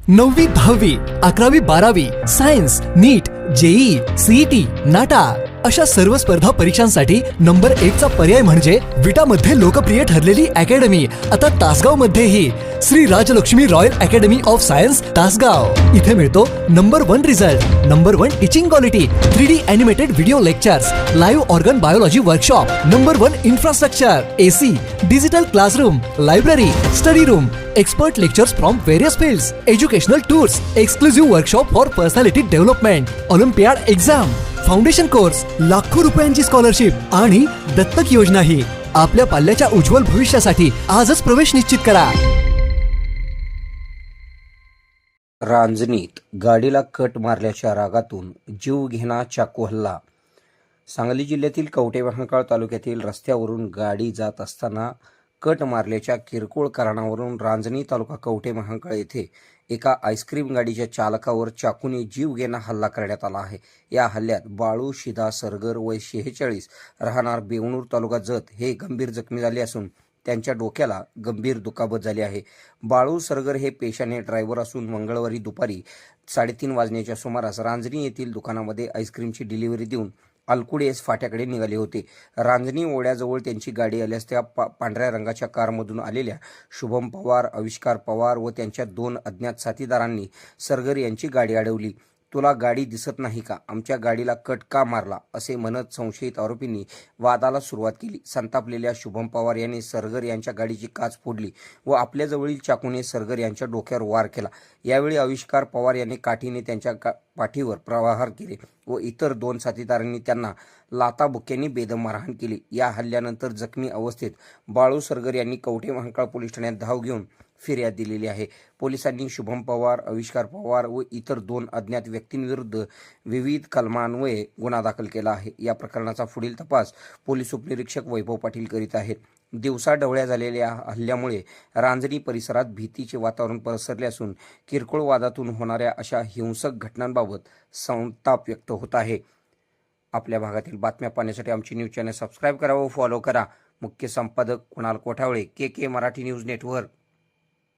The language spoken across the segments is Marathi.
9वी 10वी 11वी 12वी सायन्स नीट जेई सीईटी नाटा अशा सर्व स्पर्धा परीक्षांसाठी नंबर 1 चा पर्याय म्हणजे विटा मध्ये लोकप्रिय ठरलेली अकॅडमी आता तासगाव मध्येही Shri Rajlakshmi royal academy of science Tasgaon. इथे मिळतो number 1 result, number 1 teaching quality, 3D animated video lectures, live organ biology workshop, number 1 infrastructure, AC, digital classroom, library, study room, expert lectures from various fields, educational tours, exclusive workshop for personality development, olympiad exam, foundation course, लाखो रुपयांची स्कॉलरशिप आणि दत्तक योजना ही आपल्या पाल्याच्या उज्ज्वल भविष्यासाठी आजच प्रवेश निश्चित करा। रांजणीत गाडीला कट मारल्याच्या रागातून जीवघेणा चाकू हल्ला। सांगली जिल्ह्यातील कवठे-महांकाळ तालुक्यातील रस्त्यावरून गाडी जात असताना कट मारल्याच्या किरकोळ कारणावरून रांजणी तालुका कवठे-महांकाळ येथे एका आईस्क्रीम गाडीच्या चालकावर चाकूने जीवघेणा हल्ला करण्यात आला आहे। या हल्ल्यात बाळू शिदा सरगर वय 46 राहणार बेवणूर तालुका जत हे गंभीर जखमी झाले असून त्यांच्या डोक्याला गंभीर दुखापत झाली आहे। बाळू सरगर हे पेशाने ड्रायव्हर असून मंगळवारी दुपारी 3:30 वाजण्याच्या सुमारास रांजणी येथील दुकानामध्ये आईस्क्रीमची डिलिव्हरी देऊन अलकुडेस फाट्याकडे निघाले होते। रांजणी ओढ्याजवळ त्यांची गाडी आल्यास त्या पांढऱ्या रंगाच्या कारमधून आलेल्या शुभम पवार, आविष्कार पवार व त्यांच्या 2 अज्ञात साथीदारांनी सरगर यांची गाडी अडवली। तुला गाडी दिसत नाही का? आमच्या गाडीला कट का मारला? असे म्हणत संशयित आरोपींनी वादाला सुरुवात केली। संतापलेल्या शुभम पवार यांनी सरगर यांच्या गाडीची काच फोडली व आपल्या जवळील चाकूने सरगर यांच्या डोक्यावर वार केला। यावेळी आविष्कार पवार यांनी काठीने त्यांच्या पाठीवर प्रहार केले व इतर 2 साथीदारांनी त्यांना लाथाबुक्क्यांनी बेदम मारहाण केली। या हल्ल्यानंतर जखमी अवस्थेत बाळू सरगर यांनी कवठे-महांकाळ पोलीस ठाण्यात धाव घेऊन फिर्याद दिलेली आहे। पोलिसांनी शुभम पवार, आविष्कार पवार व इतर 2 अज्ञात व्यक्तींविरुद्ध विविध कलमान्वये गुन्हा दाखल केला आहे। या प्रकरणाचा पुढील तपास पोलीस उपनिरीक्षक वैभव पाटील करीत आहेत। दिवसाढवळ्या झालेल्या हल्ल्यामुळे रांजणी परिसरात भीतीचे वातावरण पसरले असून किरकोळ वादातून होणाऱ्या अशा हिंसक घटनांबाबत संताप व्यक्त होत आहे। आपल्या भागातील बातम्या पाहण्यासाठी आमची न्यूज चॅनल सबस्क्राईब करा व फॉलो करा। मुख्य संपादक कुणाल कोठावळे, के मराठी न्यूज नेटवर्क।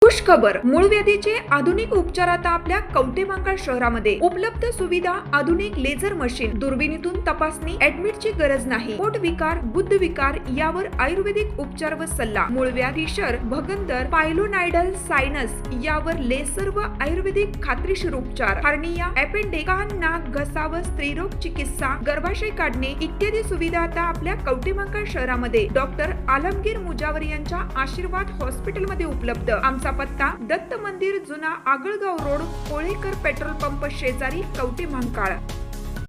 खुशखबर, मूळव्याधीचे आधुनिक उपचार आता आपल्या कवठे-महांकाळ शहरामध्ये उपलब्ध सुविधा, आधुनिक लेझर मशीन, दुर्बिणीतून तपासणी, ऍडमिटची गरज नाही। पोट विकार, गुद्ध विकार यावर आयुर्वेदिक उपचार व सल्ला, मूळव्याधी, शर, भगंदर, पायलोनायडल, सायनस यावर लेसर व आयुर्वेदिक खात्रीशीर उपचार, हर्निया, अपेंडिक्स, कान, नाक, घसा व स्त्रीरोग चिकित्सा, गर्भाशय काढणे इत्यादी सुविधा आता आपल्या कवठे-महांकाळ शहरामध्ये डॉक्टर आलमगीर मुजावर यांच्या आशीर्वाद हॉस्पिटल मध्ये उपलब्ध। आमचा पत्ता दत्त मंदिर, जुना Agalgaon road, Kolekar petrol pump शेजारी, कवठे-महांकाळ।